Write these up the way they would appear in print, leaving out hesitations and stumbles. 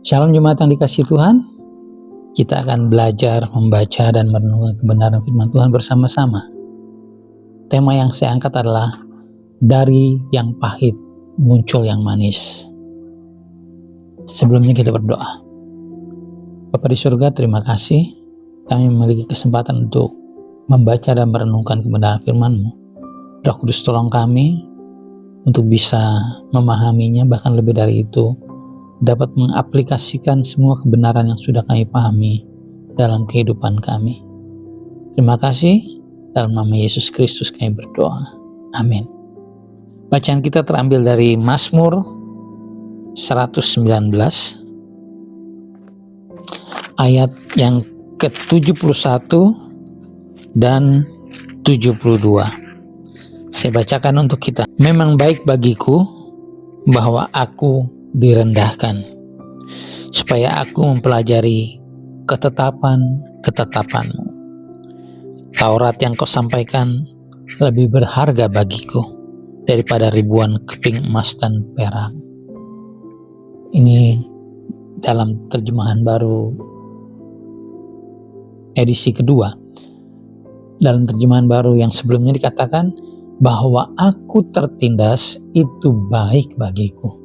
Shalom jemaat yang dikasihi Tuhan. Kita akan belajar, membaca, dan merenungkan kebenaran firman Tuhan bersama-sama. Tema yang saya angkat adalah dari yang pahit muncul yang manis. Sebelumnya kita berdoa. Bapa di surga, terima kasih kami memiliki kesempatan untuk membaca dan merenungkan kebenaran firman-Mu. Roh Kudus, tolong kami untuk bisa memahaminya, bahkan lebih dari itu, dapat mengaplikasikan semua kebenaran yang sudah kami pahami dalam kehidupan kami. Terima kasih, dalam nama Yesus Kristus kami berdoa. Amin. Bacaan kita terambil dari Mazmur 119 ayat yang ke-71 dan 72. Saya bacakan untuk kita. Memang baik bagiku bahwa aku direndahkan, supaya aku mempelajari ketetapan-ketetapan-Mu. Taurat yang Kau sampaikan lebih berharga bagiku daripada ribuan keping emas dan perak. Ini dalam terjemahan baru edisi kedua. Dalam terjemahan baru yang sebelumnya dikatakan bahwa aku tertindas itu baik bagiku,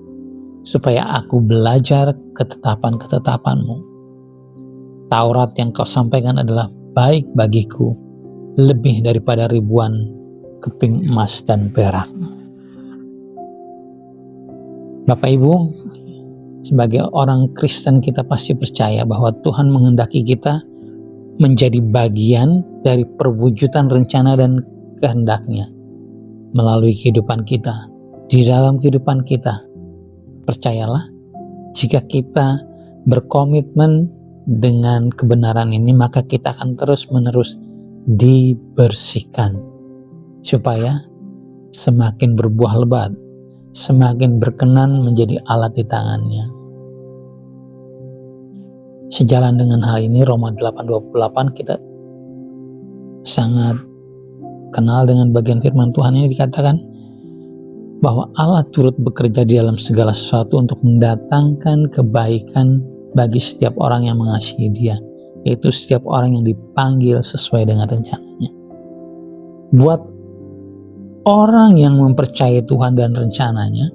supaya aku belajar ketetapan-ketetapan-Mu. Taurat yang Kau sampaikan adalah baik bagiku, lebih daripada ribuan keping emas dan perak. Bapak Ibu, sebagai orang Kristen kita pasti percaya bahwa Tuhan menghendaki kita menjadi bagian dari perwujudan rencana dan kehendak-Nya melalui kehidupan kita, di dalam kehidupan kita. Percayalah, jika kita berkomitmen dengan kebenaran ini, maka kita akan terus-menerus dibersihkan, supaya semakin berbuah lebat, semakin berkenan menjadi alat di tangan-Nya. Sejalan dengan hal ini, Roma 8:28 kita sangat kenal dengan bagian firman Tuhan ini, dikatakan bahwa Allah turut bekerja di dalam segala sesuatu untuk mendatangkan kebaikan bagi setiap orang yang mengasihi Dia, yaitu setiap orang yang dipanggil sesuai dengan rencananya. Buat orang yang mempercayai Tuhan dan rencananya,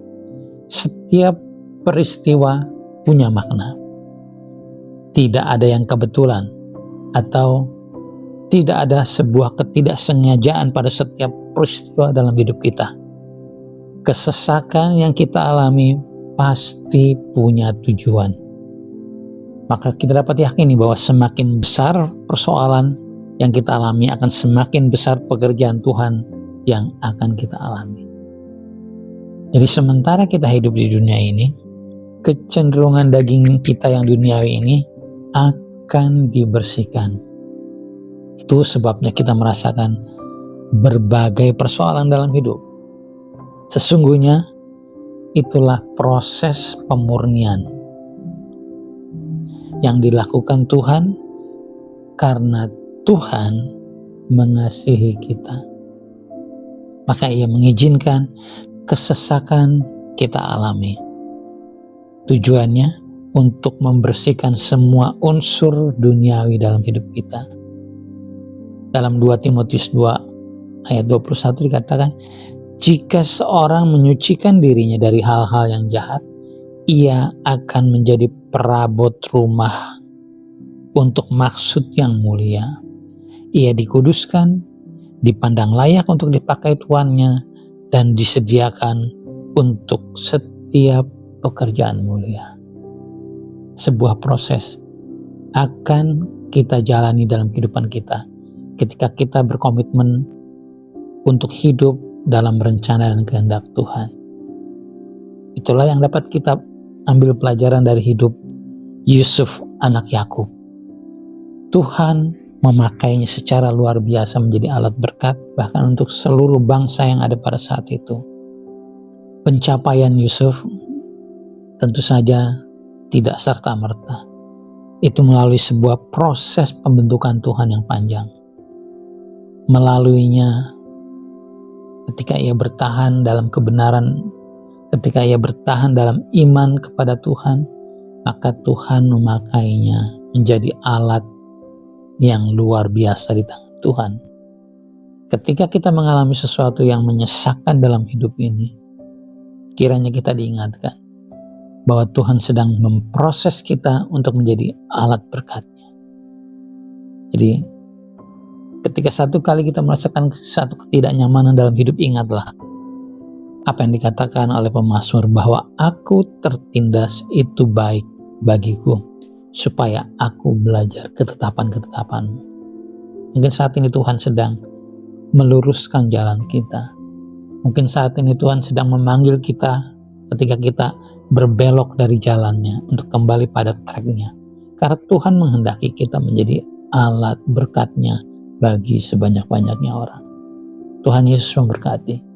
setiap peristiwa punya makna. Tidak ada yang kebetulan, atau tidak ada sebuah ketidaksengajaan pada setiap peristiwa dalam hidup kita. Kesesakan yang kita alami pasti punya tujuan. Maka kita dapat yakini bahwa semakin besar persoalan yang kita alami, akan semakin besar pekerjaan Tuhan yang akan kita alami. Jadi sementara kita hidup di dunia ini, kecenderungan daging kita yang duniawi ini akan dibersihkan. Itu sebabnya kita merasakan berbagai persoalan dalam hidup. Sesungguhnya itulah proses pemurnian yang dilakukan Tuhan karena Tuhan mengasihi kita. Maka Ia mengizinkan kesesakan kita alami. Tujuannya untuk membersihkan semua unsur duniawi dalam hidup kita. Dalam 2 Timotius 2 ayat 21 dikatakan, jika seorang menyucikan dirinya dari hal-hal yang jahat, ia akan menjadi perabot rumah untuk maksud yang mulia. Ia dikuduskan, dipandang layak untuk dipakai tuannya, dan disediakan untuk setiap pekerjaan mulia. Sebuah proses akan kita jalani dalam kehidupan kita ketika kita berkomitmen untuk hidup dalam rencana dan kehendak Tuhan. Itulah yang dapat kita ambil pelajaran dari hidup Yusuf anak Yakub. Tuhan memakainya secara luar biasa menjadi alat berkat bahkan untuk seluruh bangsa yang ada pada saat itu. Pencapaian Yusuf tentu saja tidak serta-merta. Itu melalui sebuah proses pembentukan Tuhan yang panjang. Melaluinya, ketika ia bertahan dalam kebenaran, ketika ia bertahan dalam iman kepada Tuhan, maka Tuhan memakainya menjadi alat yang luar biasa di tangan Tuhan. Ketika kita mengalami sesuatu yang menyesakkan dalam hidup ini, kiranya kita diingatkan bahwa Tuhan sedang memproses kita untuk menjadi alat berkat-Nya. Jadi, ketika satu kali kita merasakan satu ketidaknyamanan dalam hidup, ingatlah apa yang dikatakan oleh pemazmur bahwa aku tertindas itu baik bagiku, supaya aku belajar ketetapan-ketetapan-Mu. Mungkin saat ini Tuhan sedang meluruskan jalan kita. Mungkin saat ini Tuhan sedang memanggil kita ketika kita berbelok dari jalannya untuk kembali pada track-Nya. Karena Tuhan menghendaki kita menjadi alat berkat-Nya bagi sebanyak-banyaknya orang. Tuhan Yesus memberkati.